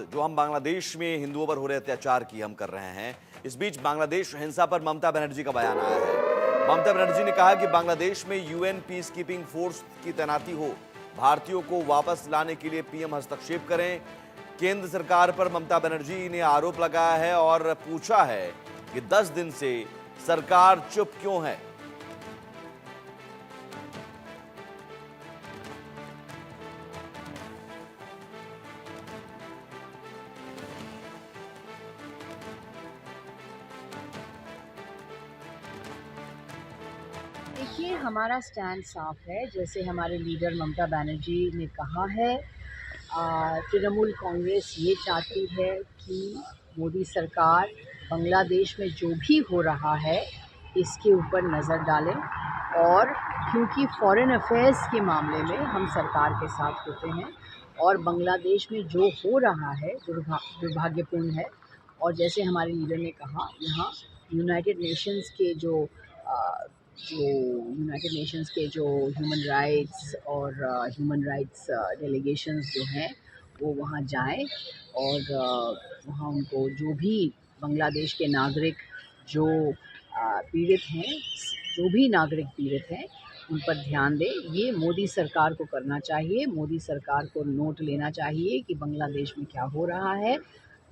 जो हम बांग्लादेश में हिंदुओं पर हो रहे अत्याचार की हम कर रहे हैं। इस बीच बांग्लादेश हिंसा पर ममता बनर्जी का बयान आया है। ममता बनर्जी ने कहा कि बांग्लादेश में यूएन पीस कीपिंग फोर्स की तैनाती हो, भारतीयों को वापस लाने के लिए पीएम हस्तक्षेप करें। केंद्र सरकार पर ममता बनर्जी ने आरोप लगाया है और पूछा है कि 10 दिन से सरकार चुप क्यों है। देखिए, हमारा स्टैंड साफ है। जैसे हमारे लीडर ममता बनर्जी ने कहा है, तृणमूल कांग्रेस ये चाहती है कि मोदी सरकार बांग्लादेश में जो भी हो रहा है इसके ऊपर नज़र डालें। और क्योंकि फॉरेन अफेयर्स के मामले में हम सरकार के साथ होते हैं और बांग्लादेश में जो हो रहा है दुर्भाग्यपूर्ण है। और जैसे हमारे लीडर ने कहा, यहाँ यूनाइटेड नेशंस के जो ह्यूमन राइट्स और ह्यूमन राइट्स डेलीगेशंस जो हैं वो वहाँ जाएं और वहाँ उनको जो भी बांग्लादेश के नागरिक जो पीड़ित हैं, जो भी नागरिक पीड़ित हैं, उन पर ध्यान दें। ये मोदी सरकार को करना चाहिए। मोदी सरकार को नोट लेना चाहिए कि बांग्लादेश में क्या हो रहा है।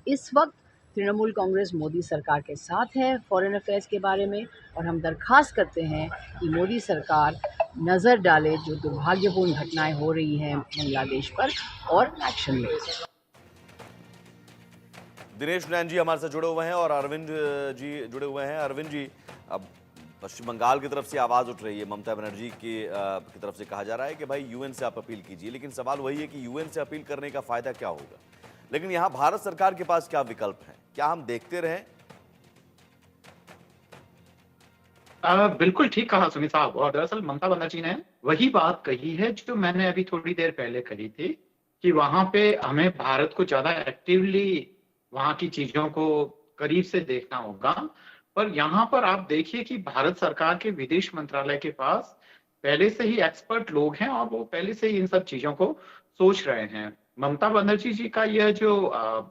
इस वक्त तृणमूल कांग्रेस मोदी सरकार के साथ है फॉरेन अफेयर्स के बारे में, और हम दरख्वास्त करते हैं कि मोदी सरकार नज़र डाले जो दुर्भाग्यपूर्ण घटनाएं हो रही हैं बांग्लादेश पर और एक्शन ले। दिनेश नैन जी हमारे साथ जुड़े हुए हैं और अरविंद जी जुड़े हुए हैं। अरविंद जी, अब पश्चिम बंगाल की तरफ से आवाज उठ रही है, ममता बनर्जी की तरफ से कहा जा रहा है कि भाई यूएन से आप अपील कीजिए, लेकिन सवाल वही है कि यूएन से अपील करने का फायदा क्या होगा। लेकिन यहां भारत सरकार के पास क्या विकल्प है? क्या हम देखते रहें? बिल्कुल ठीक कहा सुमित साहब। और दरअसल ममता बनर्जी ने वही बात कही है जो मैंने अभी थोड़ी देर पहले कही थी कि वहां पे हमें भारत को ज्यादा एक्टिवली वहां की चीजों को करीब से देखना होगा। पर यहाँ पर आप देखिए कि भारत सरकार के विदेश मंत्रालय के पास पहले से ही एक्सपर्ट लोग हैं और वो पहले से ही इन सब चीजों को सोच रहे हैं। ममता बनर्जी जी का यह जो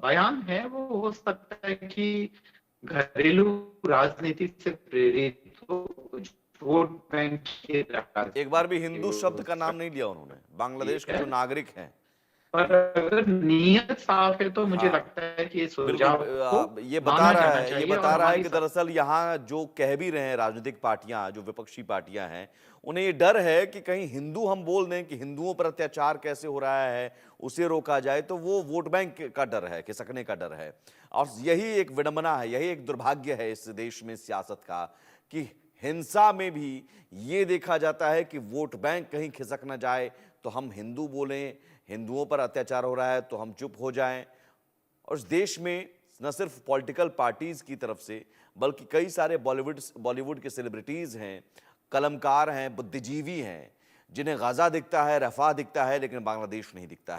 बयान है वो हो सकता है कि घरेलू राजनीति से प्रेरित हो, कुछ वोट बैंक की एक बार भी राजनीति हिंदू हो शब्द का नाम नहीं लिया उन्होंने। बांग्लादेश के है। जो नागरिक हैं, पर अगर नीयत साफ है तो मुझे हाँ लगता है कि इस बिल्कुल, सुझाव को ये बता माना रहा जाना है ये चाहिए और बता रहा है हमारी कि दरअसल यहाँ जो कह भी रहे हैं राजनीतिक पार्टियां, जो विपक्षी पार्टियां हैं, उन्हें ये डर है कि कहीं हिंदू हम बोल दें कि हिंदुओं पर अत्याचार कैसे हो रहा है उसे रोका जाए, तो वो वोट बैंक का डर है, खिसकने का डर है। और यही एक विडंबना है, यही एक दुर्भाग्य है इस देश में सियासत का कि हिंसा में भी ये देखा जाता है कि वोट बैंक कहीं खिसक ना जाए तो हम हिंदू बोलें, हिंदुओं पर अत्याचार हो रहा है तो हम चुप हो जाएं। और इस देश में न सिर्फ पॉलिटिकल पार्टीज की तरफ से बल्कि कई सारे बॉलीवुड के सेलिब्रिटीज हैं, कलमकार हैं, बुद्धिजीवी हैं, जिन्हें गाजा दिखता है, रफा दिखता है, लेकिन बांग्लादेश नहीं दिखता है।